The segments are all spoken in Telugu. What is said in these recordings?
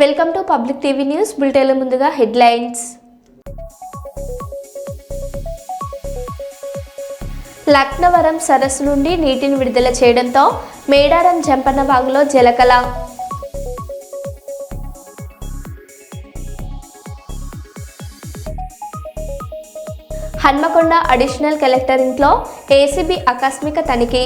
Welcome to public TV news బులెటిన్ల ముందుగా హెడ్లైన్స్. లక్నవరం సరస్సు నుండి నీటిని విడుదల చేయడంతో మేడారం జంపన్న వాగులో జలకళ. హన్మకొండ అడిషనల్ కలెక్టర్ ఇంట్లో ఏసీబీ ఆకస్మిక తనిఖీ.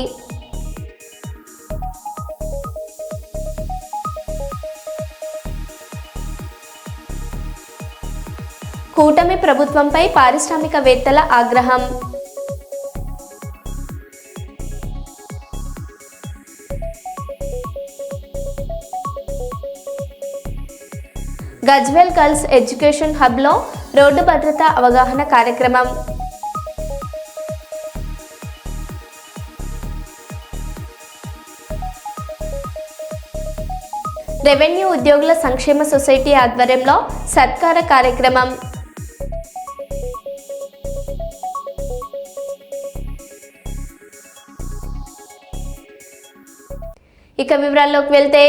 కూటమి ప్రభుత్వంపై పారిశ్రామికవేత్తల ఆగ్రహం. గజ్వేల్ గర్ల్స్ ఎడ్యుకేషన్ హబ్లో రోడ్డు భద్రతా అవగాహన కార్యక్రమం. రెవెన్యూ ఉద్యోగుల సంక్షేమ సొసైటీ ఆధ్వర్యంలో సత్కార కార్యక్రమం. ఇక వివరాల్లోకి వెళ్తే,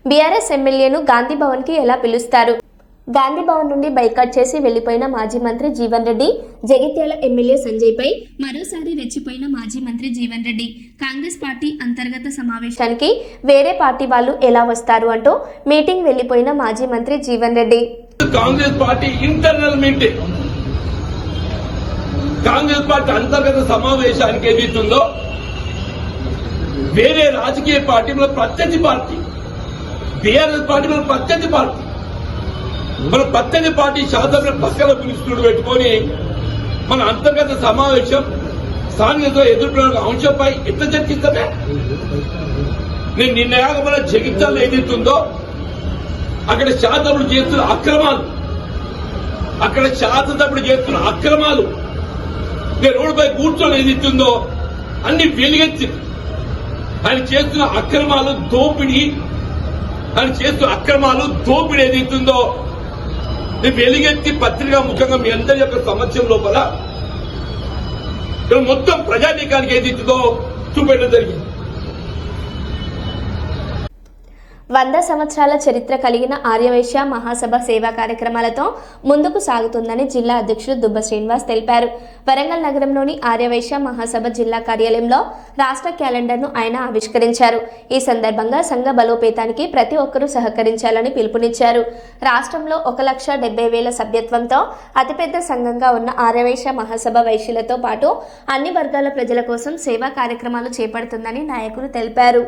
బీఆర్ఎస్ ఎమ్మెల్యేను గాంధీ భవన్కి ఎలా పిలుస్తారు? గాంధీ భవన్ నుండి బైకాట్ చేసి వెళ్లిపోయిన మాజీ మంత్రి జీవన్ రెడ్డి, జగిత్యాల ఎమ్మెల్యే సంజయ్ పై మరోసారి రెచ్చిపోయిన మాజీ మంత్రి జీవన్ రెడ్డి కాంగ్రెస్ పార్టీ అంతర్గత సమావేశానికి వేరే పార్టీ వాళ్ళు ఎలా వస్తారు అంటూ మీటింగ్ వెళ్లిపోయిన మాజీ Mantri Jeevan Reddy. Congress party internal meeting, Congress party అంతర్గత సమావేశానికి ఏదైతుందో వేరే రాజకీయ పార్టీ మన ప్రత్యర్థి పార్టీ, బీఆర్ఎస్ పార్టీ మన ప్రత్యర్థి పార్టీ, మన ప్రత్యర్థి పార్టీ శాసన పక్కన పిలుస్తుడు పెట్టుకొని మన అంతర్గత సమావేశం స్థానికతో ఎదుర్కొన్న అంశంపై ఎట్లా చర్చిస్తామే? నేను నిన్నయాక మన జగిత్యాలలో ఏదైతుందో అక్కడ శాసనసభ్యులు చేస్తున్న అక్రమాలు, అక్కడ శాసనసభ్యులు చేస్తున్న అక్రమాలు, నేను రోడ్డుపై కూర్చొని ఏదైతుందో అన్ని వెలుగెత్తి ఆయన చేస్తున్న అక్రమాలు, దోపిడీ, ఆయన చేస్తున్న అక్రమాలు, దోపిడీ ఏదైతుందో వెలుగెత్తి పత్రికా ముఖ్యంగా మీ అందరి యొక్క సమస్య లోపల మొత్తం ప్రజానీకానికి ఏదైతుందో చూపెట్టడం జరిగింది. 100 సంవత్సరాల చరిత్ర కలిగిన ఆర్యవైశ్య మహాసభ సేవా కార్యక్రమాలతో ముందుకు సాగుతుందని జిల్లా అధ్యక్షుడు దుబ్బ శ్రీనివాస్ తెలిపారు. వరంగల్ నగరంలోని ఆర్యవైశ్య మహాసభ జిల్లా కార్యాలయంలో రాష్ట్ర క్యాలెండర్ను ఆయన ఆవిష్కరించారు. ఈ సందర్భంగా సంఘ బలోపేతానికి ప్రతి ఒక్కరూ సహకరించాలని పిలుపునిచ్చారు. రాష్ట్రంలో 1,70,000 సభ్యత్వంతో అతిపెద్ద సంఘంగా ఉన్న ఆర్యవైశ్య మహాసభ వైశ్యులతో పాటు అన్ని వర్గాల ప్రజల కోసం సేవా కార్యక్రమాలు చేపడుతుందని నాయకులు తెలిపారు.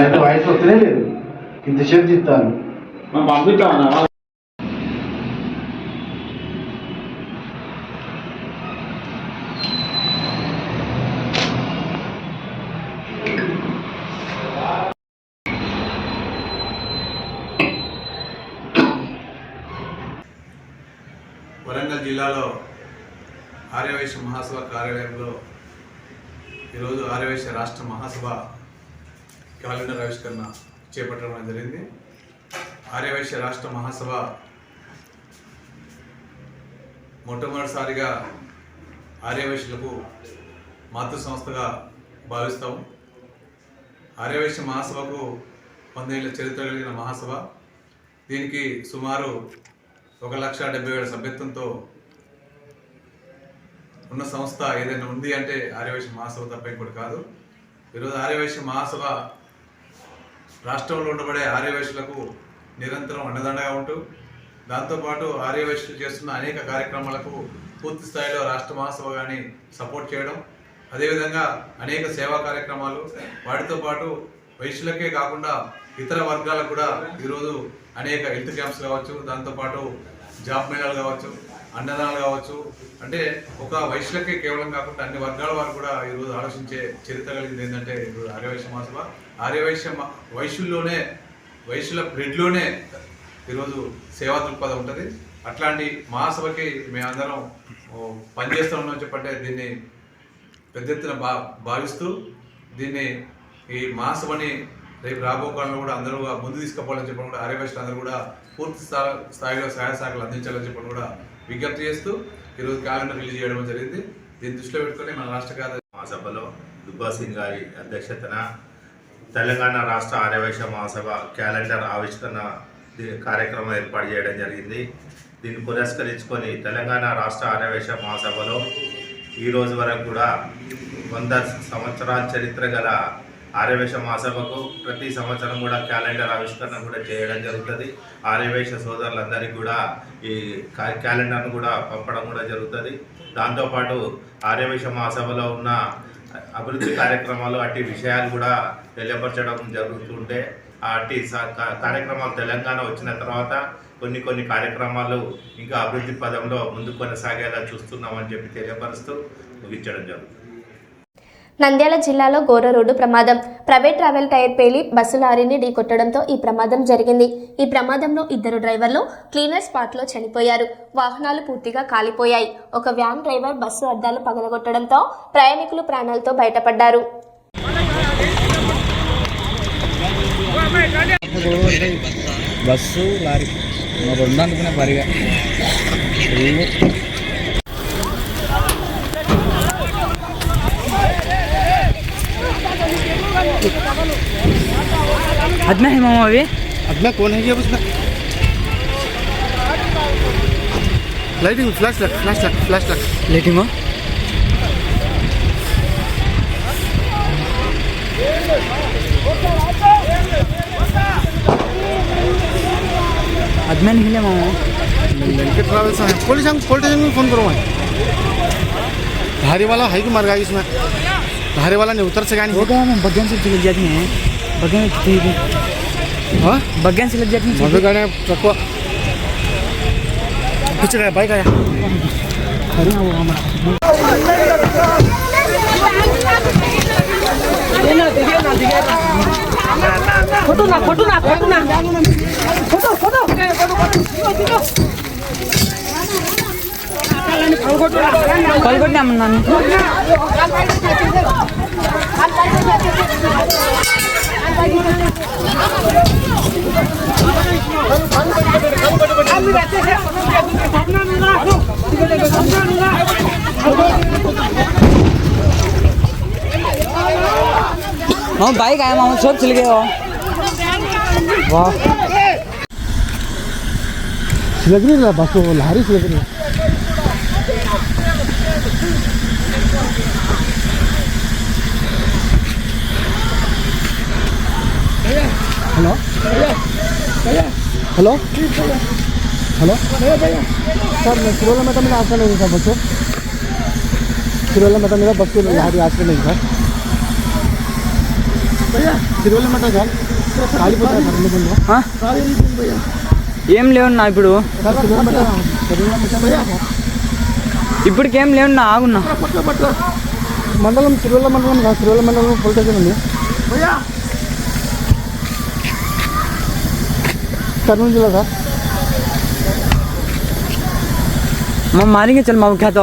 అయితే వయసు వస్తూనే లేదు, ఇంతసేపు చెప్తాను పంపిస్తామన్నా. వరంగల్ జిల్లాలో ఆర్యవైశ్య మహాసభ కార్యాలయంలో ఈరోజు ఆర్యవైశ్య రాష్ట్ర మహాసభ క్యాలెండర్ ఆవిష్కరణ చేపట్టడం జరిగింది. ఆర్యవైశ్య రాష్ట్ర మహాసభ మొట్టమొదటిసారిగా ఆర్యవైశ్యులకు మాతృ సంస్థగా భావిస్తాం. ఆర్యవైశ్య మహాసభకు 100 ఏళ్ల చరిత్ర కలిగిన మహాసభ. దీనికి సుమారు 1,70,000 సభ్యత్వంతో ఉన్న సంస్థ ఏదైనా ఉంది అంటే ఆర్యవైశ్య మహాసభ తప్ప ఇంకోటి కాదు. ఈరోజు ఆర్యవైశ్య మహాసభ రాష్ట్రంలో ఉండబడే ఆర్యవైశ్యులకు నిరంతరం అండదండగా ఉంటూ దాంతోపాటు ఆర్యవైశ్యులు చేస్తున్న అనేక కార్యక్రమాలకు పూర్తి స్థాయిలో రాష్ట్ర మహాసభ కానీ సపోర్ట్ చేయడం, అదేవిధంగా అనేక సేవా కార్యక్రమాలు, వాటితో పాటు వైశ్యులకే కాకుండా ఇతర వర్గాలకు కూడా ఈరోజు అనేక హెల్త్ క్యాంప్స్ కావచ్చు, దాంతోపాటు జాబ్ మేళాలు కావచ్చు, అన్నదానాలు కావచ్చు, అంటే ఒక వైశ్యులకే కేవలం కాకుండా అన్ని వర్గాల వారు కూడా ఈరోజు ఆలోచించే చరిత్ర కలిగింది ఏంటంటే ఈరోజు ఆర్యవైశ్య మహాసభ. వైశ్యుల బ్లడ్లోనే ఈరోజు సేవా దృక్పథం ఉంటుంది. అట్లాంటి మహాసభకి మేమందరం పనిచేస్తూ ఉన్నాం చెప్పంటే దీన్ని పెద్ద ఎత్తున భావిస్తూ దీన్ని ఈ మహాసభని రేపు రాబో కాలంలో కూడా అందరూ ముందు తీసుకుపోవాలని చెప్పడం కూడా ఆర్యవైశ్యులు అందరూ కూడా పూర్తి స్థాయిలో సహాయ సహకారాలు అందించాలని చెప్పడం కూడా విజ్ఞప్తి చేస్తూ ఈరోజు క్యాలెండర్ రిలీజ్ చేయడం జరిగింది. దీన్ని దృష్టిలో పెట్టుకుని మన రాష్ట్ర మహాసభలో దుబ్బా సింగ్ గారి అధ్యక్షతన తెలంగాణ రాష్ట్ర ఆర్యవైశ్య మహాసభ క్యాలెండర్ ఆవిష్కరణ కార్యక్రమం ఏర్పాటు చేయడం జరిగింది. దీన్ని పురస్కరించుకొని తెలంగాణ రాష్ట్ర ఆర్యవైశ్య మహాసభలో ఈరోజు వరకు కూడా 100 సంవత్సరాల చరిత్ర గల ఆర్యవైశ్య మహాసభకు ప్రతి సంవత్సరం కూడా క్యాలెండర్ ఆవిష్కరణ కూడా చేయడం జరుగుతుంది. ఆర్యవైశ్య సోదరులందరికీ కూడా ఈ క్యాలెండర్ను కూడా పంపడం కూడా జరుగుతుంది. దాంతోపాటు ఆర్యవైశ్య మహాసభలో ఉన్న అభివృద్ధి కార్యక్రమాలు అట్టి విషయాలు కూడా తెలియపరచడం జరుగుతుంటే అట్టి కార్యక్రమాలు తెలంగాణ వచ్చిన తర్వాత కొన్ని కార్యక్రమాలు ఇంకా అభివృద్ధి పదంలో ముందు కొనసాగేలా చూస్తున్నామని చెప్పి తెలియపరుస్తూ ముగించడం జరుగుతుంది. నంద్యాల జిల్లాలో ఘోర రోడ్డు ప్రమాదం. ప్రైవేట్ ట్రావెల్ టైర్ పేలి బస్సు లారీని ఢీకొట్టడంతో ఈ ప్రమాదం జరిగింది. ఈ ప్రమాదంలో 2 డ్రైవర్లు క్లీనర్ స్పాట్లో చనిపోయారు. వాహనాలు పూర్తిగా కాలిపోయాయి. ఒక వ్యాన్ డ్రైవర్ బస్సు అద్దాలు పగలగొట్టడంతో ప్రయాణికులు ప్రాణాలతో బయటపడ్డారు. బస్సు లారీ 2 అనుకునే పరిగా अदना है मामा अभी अदना कौन है ये उसमें लाइटिंग फ्लैश लग लाइटिंग हो अदना नहीं है मामा के ट्रैवल्स है पुलिस स्टेशन में फोन करो धारी वाला है कि मर गया इसमें धारे वाला नहीं उतर सका नहीं होगा। मैं बग्गन से लग जाती हैं बग्गन हाँ बग्गन से लग जाती हैं गाड़ी ट्रक पीछे रहा बाइक आया अरे ना वो हमारा फोटो పల్గొట్టినా నన్ను मामा बाइक आया मामा सब चल गए हो वाह लग नहीं रहा बस वो लारी से लग रही है हेलो हेलो हेलो सर मैं सिरोला में तो मेरा आश्रय नहीं था बच्चों सिरोला में तो मेरा बस को लारी आश्रय नहीं था सिरोला में तो सर ఏం లేవున్నా ఇప్పటికేం లేవున్నా ఆగున్నా మండలం సిరివెల్ల మండలం కాదు సిరివెల్ల మండలం పోలీస్ స్టేషన్ ఉంది కర్నూలు జిల్లా సార్ మా మారింగే చల్ మా ఖ్యాత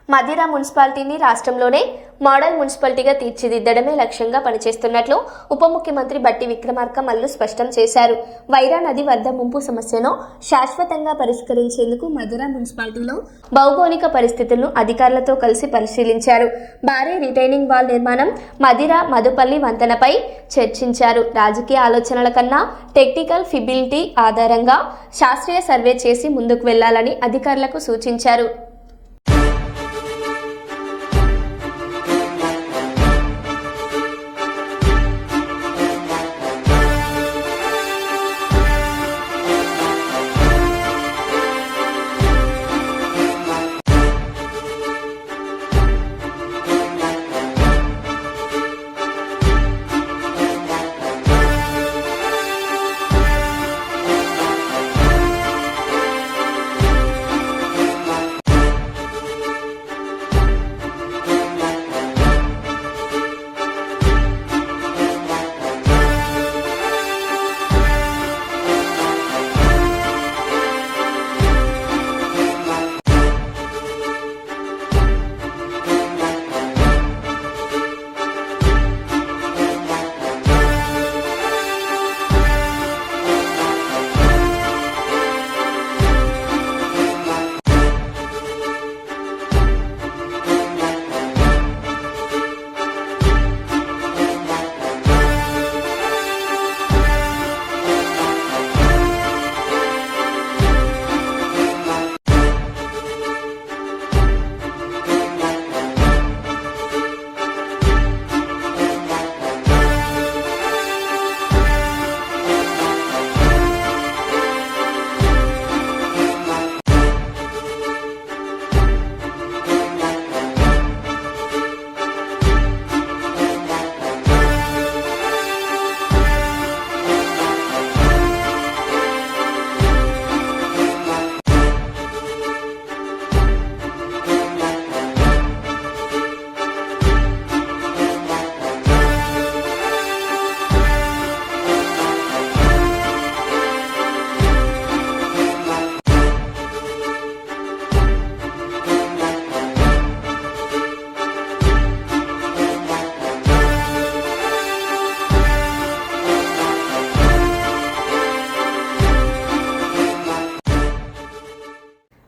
మదిరా మున్సిపాలిటీని రాష్ట్రంలోనే మోడల్ మున్సిపాలిటీగా తీర్చిదిద్దడమే లక్ష్యంగా పనిచేస్తున్నట్లు ఉప ముఖ్యమంత్రి బట్టి విక్రమార్క మల్లు స్పష్టం చేశారు. వైరా నది వరద ముంపు సమస్యను శాశ్వతంగా పరిష్కరించేందుకు మదిరా మున్సిపాలిటీలో భౌగోళిక పరిస్థితులను అధికారులతో కలిసి పరిశీలించారు. భారీ రిటైనింగ్ వాల్ నిర్మాణం, మదిరా మధుపల్లి వంతెనపై చర్చించారు. రాజకీయ ఆలోచనల కన్నా టెక్నికల్ ఫిబిలిటీ ఆధారంగా శాస్త్రీయ సర్వే చేసి ముందుకు వెళ్లాలని అధికారులకు సూచించారు.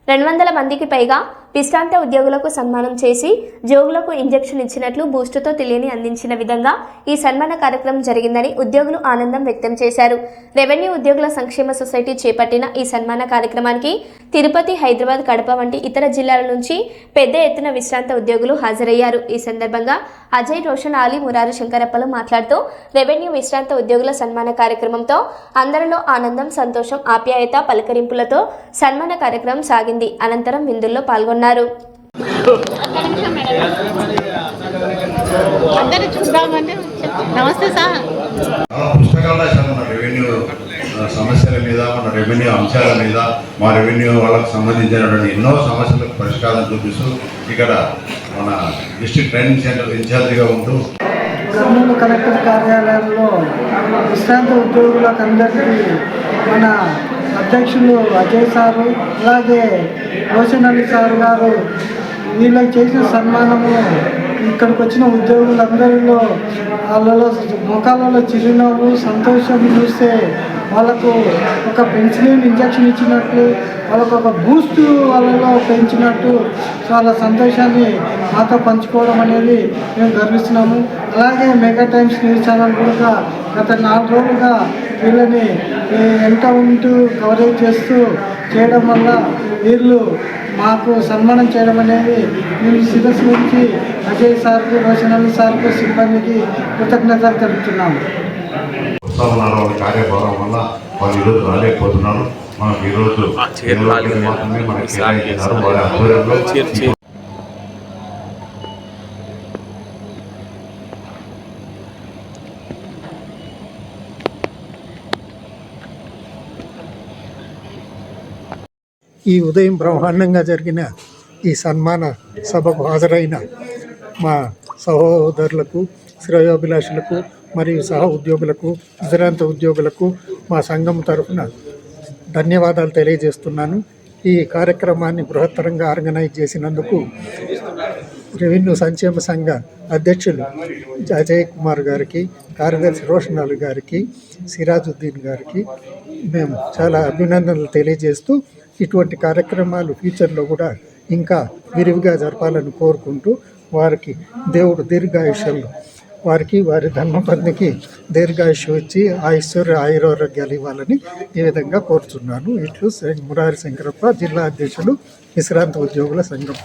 200 మందికి పైగా విశ్రాంత ఉద్యోగులకు సన్మానం చేసి జోగులకు ఇంజెక్షన్ ఇచ్చినట్లు బూస్టుతో తెలియని అందించిన విధంగా ఈ సన్మాన కార్యక్రమం జరిగిందని ఉద్యోగులు ఆనందం వ్యక్తం చేశారు. రెవెన్యూ ఉద్యోగుల సంక్షేమ సొసైటీ చేపట్టిన ఈ సన్మాన కార్యక్రమానికి తిరుపతి, హైదరాబాద్, కడప వంటి ఇతర జిల్లాల నుంచి పెద్ద ఎత్తున విశ్రాంత ఉద్యోగులు హాజరయ్యారు. ఈ సందర్భంగా అజయ్, రోషన్, ఆలీ, మురారి శంకరప్పలు మాట్లాడుతూ రెవెన్యూ విశ్రాంత ఉద్యోగుల సన్మాన కార్యక్రమంతో అందరిలో ఆనందం, సంతోషం, ఆప్యాయత, పలకరింపులతో సన్మాన కార్యక్రమం సాగింది. అనంతరం విందుల్లో పాల్గొన్నారు. నమస్తే సార్. పుస్తకాలు రాశాను మన రెవెన్యూ సమస్యల మీద, మన రెవెన్యూ అంశాల మీద, మా రెవెన్యూ వాళ్ళకు సంబంధించినటువంటి ఎన్నో సమస్యలకు పరిష్కారం చూపిస్తూ ఇక్కడ మన డిస్ట్రిక్ట్ ట్రైనింగ్ సెంటర్ ఇన్ఛార్జిగా ఉంటూ కర్నూలు కలెక్టర్ కార్యాలయంలో విశ్రాంత ఉద్యోగులకు అందరికీ మన అధ్యక్షులు అజయ్ సారు, అలాగే రోషన్ అలీ సార్ గారు వీళ్ళకి చేసిన సన్మానము ఇక్కడికి వచ్చిన ఉద్యోగులందరిలో వాళ్ళలో ముఖాలలో చిరునవ్వు, సంతోషం చూస్తే వాళ్ళకు ఒక పెన్సిలిన్ ఇంజక్షన్ ఇచ్చినట్లు, వాళ్ళకు ఒక బూస్ట్ వాళ్ళలో పెంచినట్టు చాలా సంతోషాన్ని మాతో పంచుకోవడం అనేది మేము గర్విస్తున్నాము. అలాగే మెగా టైమ్స్ న్యూస్ ఛానల్ కూడా గత 4 రోజులుగా వీళ్ళని వెంట ఉంటూ కవరేజ్ చేస్తూ చేయడం వల్ల వీళ్ళు మాకు సన్మానం చేయడం అనేది మేము శిరస్సు నుంచి అజయ్ సార్కు, రోషన్ అలీ సార్కు, సిబ్బందికి కృతజ్ఞతలు తెలుపుతున్నాము. వాళ్ళ కార్యభారం వల్ల వాళ్ళు ఈరోజు రాలేకపోతున్నారు. మనకు ఈరోజు మాత్రమే మనకి కేటాయించినారు. వాళ్ళ ఆధ్వర్యంలో ఈ ఉదయం బ్రహ్మాండంగా జరిగిన ఈ సన్మాన సభకు హాజరైన మా సహోదరులకు, శ్రేయోభిలాషులకు మరియు సహ ఉద్యోగులకు, విశ్రాంత ఉద్యోగులకు మా సంఘం తరఫున ధన్యవాదాలు తెలియజేస్తున్నాను. ఈ కార్యక్రమాన్ని బృహత్తరంగా ఆర్గనైజ్ చేసినందుకు రెవెన్యూ సంక్షేమ సంఘ అధ్యక్షులు అజయ్ కుమార్ గారికి, కార్యదర్శి రోషన్ అలీ గారికి, సిరాజుద్దీన్ గారికి మేము చాలా అభినందనలు తెలియజేస్తూ ఇటువంటి కార్యక్రమాలు ఫ్యూచర్లో కూడా ఇంకా విరివిగా జరపాలని కోరుకుంటూ వారికి దేవుడు దీర్ఘాయుష్యంలో వారికి, వారి ధర్మపత్నికి దీర్ఘాయుష్యం ఇచ్చి ఆయురారోగ్యాలు ఇవ్వాలని ఈ విధంగా కోరుచున్నాను. ఇట్లు మురారి శంకరప్ప, జిల్లా అధ్యక్షులు, విశ్రాంత ఉద్యోగుల సంఘం.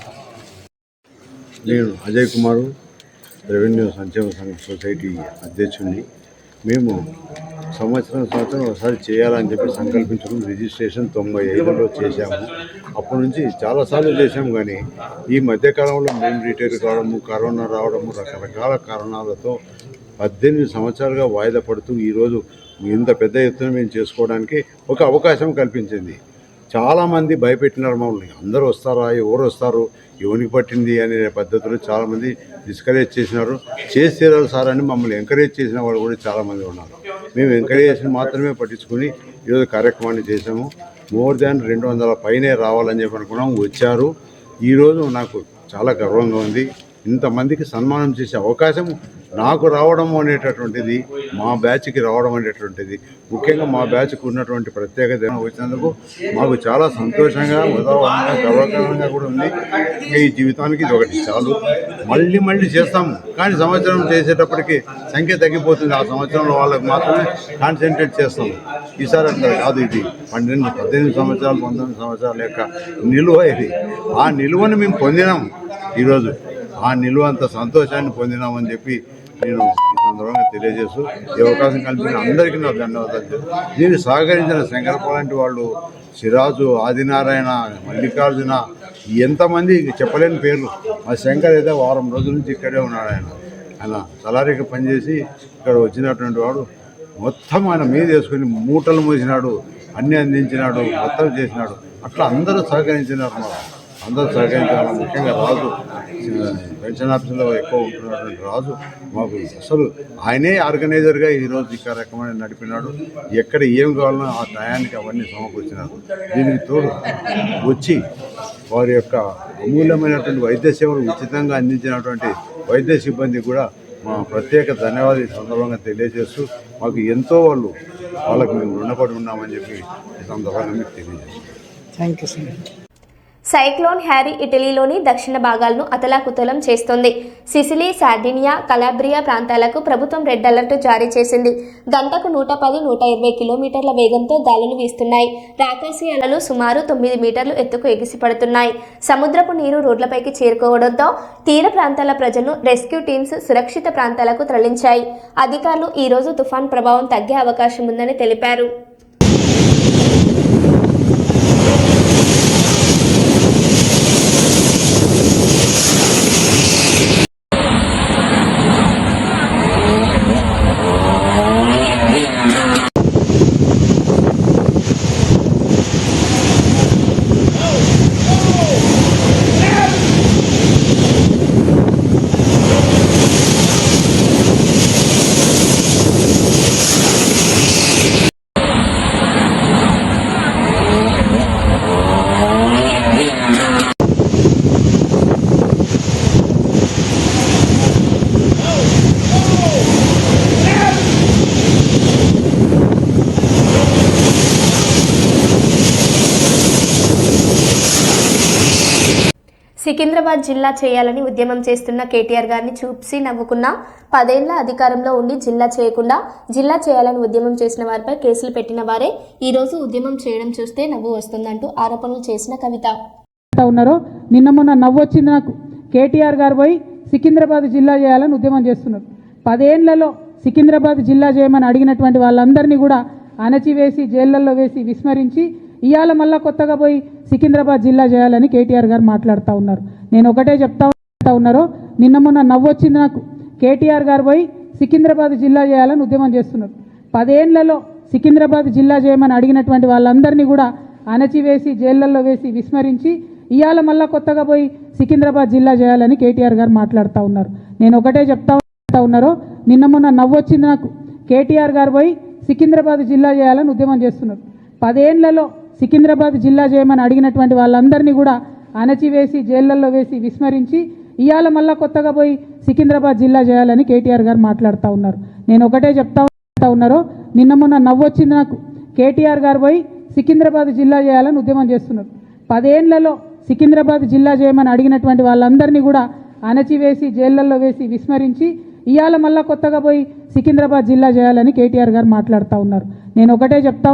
నేను అజయ్ కుమారు, రెవెన్యూ సంక్షేమ సంఘ సొసైటీ అధ్యక్షుడిని. మేము సంవత్సరం ఒకసారి చేయాలని చెప్పి సంకల్పించడం, రిజిస్ట్రేషన్ 95లో చేశాము. అప్పటి నుంచి చాలాసార్లు చేశాము. కానీ ఈ మధ్యకాలంలో మేము రిటైర్ కావడము, కరోనా రావడము, రకరకాల కారణాలతో 18 సంవత్సరాలుగా వాయిదా పడుతూ ఈరోజు ఇంత పెద్ద ఎత్తున మేము చేసుకోవడానికి ఒక అవకాశం కల్పించింది. చాలామంది భయపెట్టినారు మమ్మల్ని. అందరూ వస్తారా, ఎవరు వస్తారు, ఎవరికి పట్టింది అనే పద్ధతిలో చాలామంది డిస్కరేజ్ చేసినారు. చేసి తీరాలి సార్ అని మమ్మల్ని ఎంకరేజ్ చేసిన వాళ్ళు కూడా చాలామంది ఉన్నారు. మేము ఎంకరేజ్ మాత్రమే పట్టించుకొని ఈరోజు కార్యక్రమాన్ని చేసాము. మోర్ దాన్ 200 పైనే రావాలని చెప్పి అనుకున్నాము. వచ్చారు. ఈరోజు నాకు చాలా గర్వంగా ఉంది. ఇంతమందికి సన్మానం చేసే అవకాశం నాకు రావడం అనేటటువంటిది, మా బ్యాచ్కి రావడం అనేటటువంటిది, ముఖ్యంగా మా బ్యాచ్కి ఉన్నటువంటి ప్రత్యేకత వచ్చినందుకు మాకు చాలా సంతోషంగా, ఉదాహరణగా, గర్వకారణంగా కూడా ఉంది. ఈ జీవితానికి ఇది ఒకటి చాలు. మళ్ళీ చేస్తాము. కానీ సంవత్సరం చేసేటప్పటికి సంఖ్య తగ్గిపోతుంది. ఆ సంవత్సరంలో వాళ్ళకి మాత్రమే కాన్సన్ట్రేట్ చేస్తాము. ఈసారి అట్లా కాదు. ఇది 18 సంవత్సరాలు, 19 సంవత్సరాల యొక్క నిలువ ఇది. ఆ నిలువను మేము పొందినాము. ఈరోజు ఆ నిలువ అంత సంతోషాన్ని పొందినామని చెప్పి నేను ఈ సందర్భంగా తెలియజేస్తూ ఈ అవకాశం కల్పించిన అందరికీ నా ధన్యవాదాలు. దీన్ని సహకరించిన శంకరప్ప లాంటి వాళ్ళు, సిరాజు, ఆదినారాయణ, మల్లికార్జున, ఎంతమంది చెప్పలేని పేర్లు. ఆ శంకర్ అయితే వారం రోజుల నుంచి ఇక్కడే ఉన్నాడు. ఆయన సలారీకి పనిచేసి ఇక్కడ వచ్చినటువంటి వాడు మొత్తం ఆయన మీద వేసుకుని మూటలు మోసినాడు, అన్నీ అందించినాడు, మొత్తం చేసినాడు. అట్లా అందరూ సహకరించినారు. అందరూ సహకరించాలి. ముఖ్యంగా రాజు, పెన్షన్ ఆఫీసులో ఎక్కువ ఉంటున్నటువంటి రాజు మాకు అసలు ఆయనే ఆర్గనైజర్గా ఈరోజు ఈ కార్యక్రమాన్ని నడిపినాడు. ఎక్కడ ఏం కావాలన్నా ఆ టయానికి అవన్నీ సమకూర్చినారు. దీనికి తోడు వచ్చి వారి యొక్క అమూల్యమైనటువంటి వైద్య సేవలు ఉచితంగా అందించినటువంటి వైద్య సిబ్బంది కూడా మా ప్రత్యేక ధన్యవాదాలు ఈ సందర్భంగా తెలియజేస్తూ మాకు ఎంతో వాళ్ళకు మేము రుణపడి ఉన్నామని చెప్పి ఈ సందర్భంగా మీకు తెలియజేస్తాం. Thank you sir. Cyclone Harry ఇటలీలోని దక్షిణ భాగాలను అతలాకుతలం చేస్తోంది. సిసిలీ, సార్డినియా, కలాబ్రియా ప్రాంతాలకు ప్రభుత్వం రెడ్ అలర్ట్ జారీ చేసింది. గంటకు 110-120 కిలోమీటర్ల వేగంతో గాలులు వీస్తున్నాయి. రాకాసి అలలు సుమారు 9 మీటర్లు ఎత్తుకు ఎగిసిపడుతున్నాయి. సముద్రపు నీరు రోడ్లపైకి చేరుకోవడంతో తీర ప్రాంతాల ప్రజలను రెస్క్యూ టీమ్స్ సురక్షిత ప్రాంతాలకు తరలించాయి. అధికారులు ఈ రోజు తుఫాన్ ప్రభావం తగ్గే అవకాశం ఉందని తెలిపారు. సికింద్రాబాద్ జిల్లా చేయాలని ఉద్యమం చేస్తున్న కేటీఆర్ గారిని చూసి నవ్వుకున్న 10 ఏళ్ల అధికారంలో ఉండి జిల్లా చేయకుండా జిల్లా చేయాలని ఉద్యమం చేసిన వారిపై కేసులు పెట్టిన వారే ఈ రోజు ఉద్యమం చేయడం చూస్తే నవ్వు వస్తుందంటూ ఆరోపణలు చేసిన కవిత ఉన్నారో నిన్న మొన్న నవ్వు వచ్చింది నాకు. కేటీఆర్ గారు పోయి సికింద్రాబాద్ జిల్లా చేయాలని ఉద్యమం చేస్తున్నారు. 10 ఏళ్లలో సికింద్రాబాద్ జిల్లా చేయమని అడిగినటువంటి వాళ్ళందరినీ కూడా అణచివేసి జైళ్లలో వేసి విస్మరించి ఇవాళ మళ్ళా కొత్తగా పోయి సికింద్రాబాద్ జిల్లా చేయాలని కేటీఆర్ గారు మాట్లాడుతూ ఉన్నారు. నేను ఒకటే చెప్తా ఉన్నారో నిన్న మొన్న నవ్వు వచ్చింది నాకు. కేటీఆర్ గారు పోయి సికింద్రాబాద్ జిల్లా చేయాలని ఉద్యమం చేస్తున్నారు. 10 ఏళ్లలో సికింద్రాబాద్ జిల్లా చేయమని అడిగినటువంటి వాళ్ళందరినీ కూడా అణచివేసి జైళ్లలో వేసి విస్మరించి ఇవాళ మళ్ళా కొత్తగా పోయి సికింద్రాబాద్ జిల్లా చేయాలని కేటీఆర్ గారు మాట్లాడుతూ ఉన్నారు. నేను ఒకటే చెప్తా ఉన్నారో నిన్న మొన్న నవ్వు వచ్చింది నాకు. కేటీఆర్ గారు పోయి సికింద్రాబాద్ జిల్లా చేయాలని ఉద్యమం చేస్తున్నారు. 10 ఏళ్లలో సికింద్రాబాద్ జిల్లా చేయమని అడిగినటువంటి వాళ్ళందరినీ కూడా అణచివేసి జైళ్లలో వేసి విస్మరించి ఇవాళ మళ్ళా కొత్తగా పోయి సికింద్రాబాద్ జిల్లా చేయాలని కేటీఆర్ గారు మాట్లాడుతూ ఉన్నారు. నేను ఒకటే చెప్తా ఉన్నారో నిన్న మొన్న నవ్వు వచ్చింది నాకు. కేటీఆర్ గారు పోయి సికింద్రాబాద్ జిల్లా చేయాలని ఉద్యమం చేస్తున్నారు. 10 ఏళ్లలో సికింద్రాబాద్ జిల్లా చేయమని అడిగినటువంటి వాళ్ళందరినీ కూడా అణచివేసి జైళ్లలో వేసి విస్మరించి ఇవాళ మళ్ళా కొత్తగా పోయి సికింద్రాబాద్ జిల్లా చేయాలని కేటీఆర్ గారు మాట్లాడుతూ ఉన్నారు. నేను ఒకటే చెప్తా.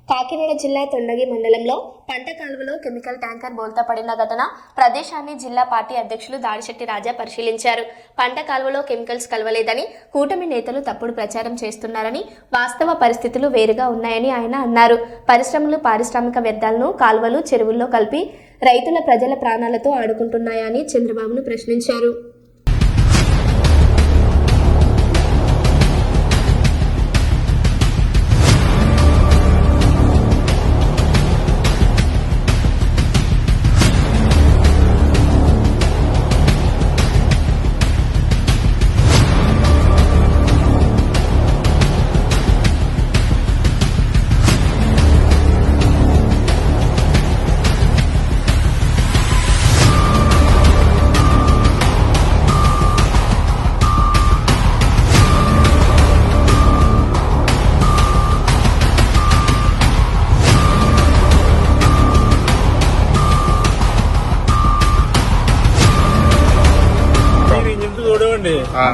కాకినాడ జిల్లా తొండగి మండలంలో పంట కాలువలో కెమికల్ ట్యాంకర్ బోల్తా పడిన ఘటన ప్రదేశాన్ని జిల్లా పార్టీ అధ్యక్షులు దాడిశెట్టి రాజా పరిశీలించారు. పంట కాలువలో కెమికల్స్ కలవలేదని కూటమి నేతలు తప్పుడు ప్రచారం చేస్తున్నారని, వాస్తవ పరిస్థితులు వేరుగా ఉన్నాయని ఆయన అన్నారు. పరిశ్రమలు పారిశ్రామిక వ్యర్థాలను కాలువలు చెరువుల్లో కలిపి రైతుల ప్రజల ప్రాణాలతో ఆడుకుంటున్నాయా అని చంద్రబాబును ప్రశ్నించారు.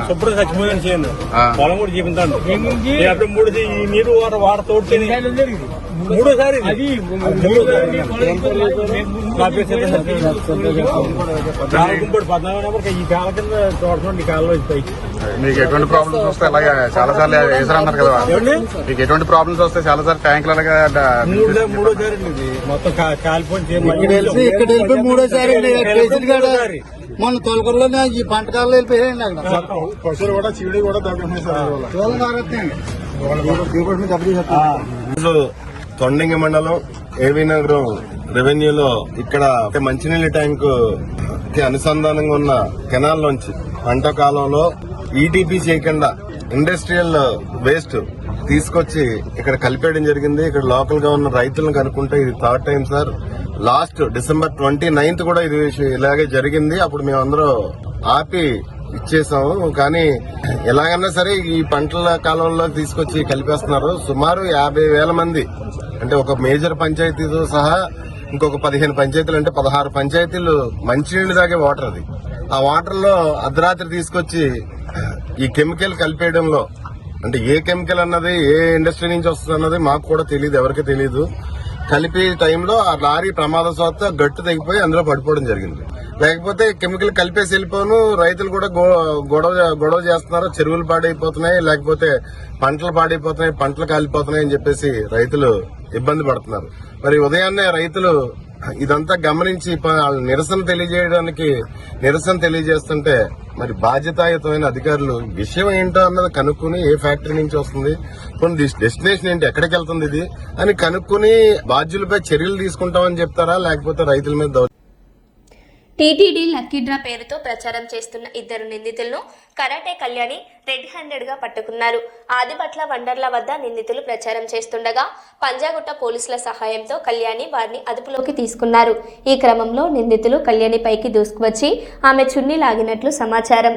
శుభ్రం చచ్చిపోయాను చేయను పొలం కూడా చూపించాను అప్పుడు 3 నీరు వాడతోటి మూడోసారి గుంపడి 14 నెంబర్ ఈ కాల కింద తోడుకోండి కాలంలో ఇస్తాయి. మీకు ఎటువంటి ప్రాబ్లమ్స్ వస్తే అలాగే చాలా సార్లు వేసారన్నారు కదా, మీకు ఎటువంటి ప్రాబ్లమ్స్ వస్తే చాలా సార్లు ట్యాంకులు అలాగే మూడోసారి ఇది మొత్తం కాలిపోయి మూడోసారి మన తొలకల్లో ఈ పంటకాలలో వెళ్ళిపోయాయండి. అక్కడ పశువులు కూడా చీడి కూడా తొండంగి మండలం ఏవీ నగరం రెవెన్యూలో ఇక్కడ మంచినీళ్ళ ట్యాంకు కి అనుసంధానంగా ఉన్న కెనాల్ నుంచి పంట కాలంలో ఈటీపీ చేయకుండా ఇండస్ట్రియల్ వేస్ట్ తీసుకొచ్చి ఇక్కడ కలిపేయడం జరిగింది. ఇక్కడ లోకల్ గా ఉన్న రైతులను కనుక్కుంటే ఇది 3rd time sir. Last December 29th కూడా ఇది ఇలాగే జరిగింది. అప్పుడు మేమందరూ ఆపి ఇచ్చేసాము. కానీ ఎలాగన్నా సరే ఈ పంటల కాలంలో తీసుకొచ్చి కలిపేస్తున్నారు. సుమారు 50,000 మంది, అంటే ఒక మేజర్ పంచాయతీతో సహా ఇంకొక 15 పంచాయతీలు అంటే 16 పంచాయతీలు మంచినీళ్లు తాగే వాటర్ అది. ఆ వాటర్ లో అర్ధరాత్రి తీసుకొచ్చి ఈ కెమికల్ కలిపేయడంలో, అంటే ఏ కెమికల్ అన్నది ఏ ఇండస్ట్రీ నుంచి వస్తుంది అన్నది మాకు కూడా తెలియదు, ఎవరికి తెలియదు. కలిపే టైంలో ఆ లారీ ప్రమాదవశాత్తు గట్టు తెగిపోయి అందులో పడిపోవడం జరిగింది. లేకపోతే కెమికల్ కలిపేసి వెళ్ళిపోను, రైతులు కూడా గొడవ చేస్తున్నారు, చెరువులు పాడైపోతున్నాయి, లేకపోతే పంటలు పాడైపోతున్నాయి, పంటలు కాలిపోతున్నాయి అని చెప్పేసి రైతులు ఇబ్బంది పడుతున్నారు. మరి ఉదయాన్నే రైతులు ఇదంతా గమనించి నిరసన తెలియజేస్తుంటే మరి బాధ్యతాయుతమైన అధికారులు విషయం ఏంటో అన్నది కనుక్కుని, ఏ ఫ్యాక్టరీ నుంచి వస్తుంది, కొన్ని డెస్టినేషన్ ఏంటి, ఎక్కడికి వెళ్తుంది ఇది అని కనుక్కుని బాధ్యులపై చర్యలు తీసుకుంటామని చెప్తారా, లేకపోతే రైతుల మీద టీటీడీ లక్కీ డ్రా పేరుతో ప్రచారం చేస్తున్న 2 నిందితులను కరాటే కళ్యాణి రెడ్ హ్యాండెడ్గా పట్టుకున్నారు. ఆదిపట్ల వండర్ల వద్ద నిందితులు ప్రచారం చేస్తుండగా పంజాగుట్ట పోలీసుల సహాయంతో కళ్యాణి వారిని అదుపులోకి తీసుకున్నారు. ఈ క్రమంలో నిందితులు కళ్యాణి పైకి దూసుకువచ్చి ఆమె చున్నీ లాగినట్లు సమాచారం.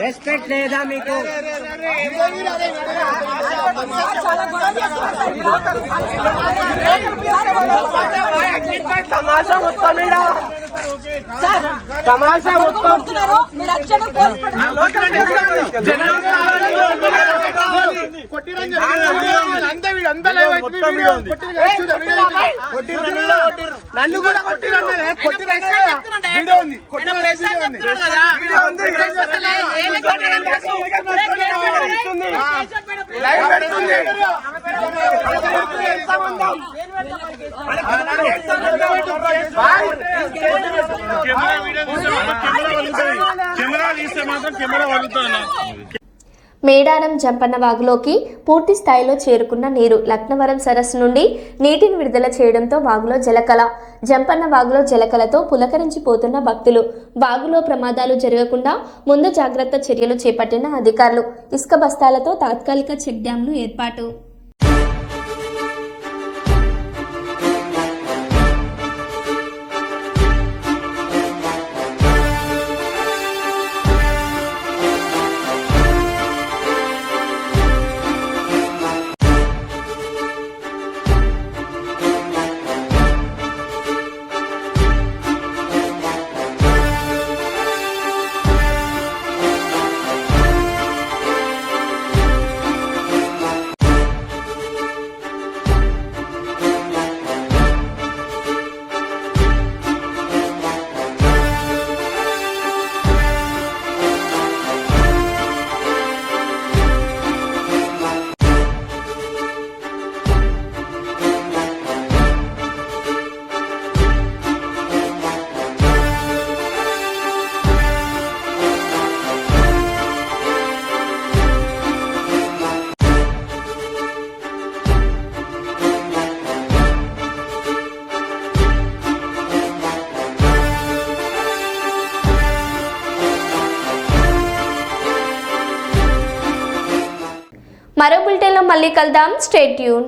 రెస్పెక్ట్ లేదా మీకు? తమాషా మొత్తం నన్ను కూడా మేడారం జంపన్న వాగులోకి పూర్తి స్థాయిలో చేరుకున్న నీరు. లక్నవరం సరస్సు నుండి నీటిని విడుదల చేయడంతో వాగులో జలకళ. జంపన్న వాగులో జలకళతో పులకరించిపోతున్న భక్తులు. వాగులో ప్రమాదాలు జరగకుండా ముందు జాగ్రత్త చర్యలు చేపట్టిన అధికారులు. ఇసుక బస్తాలతో తాత్కాలిక చెక్ డ్యాంలు ఏర్పాటు. మరో బులెటిన్లో మళ్ళీ కలుద్దాం. Stay tune.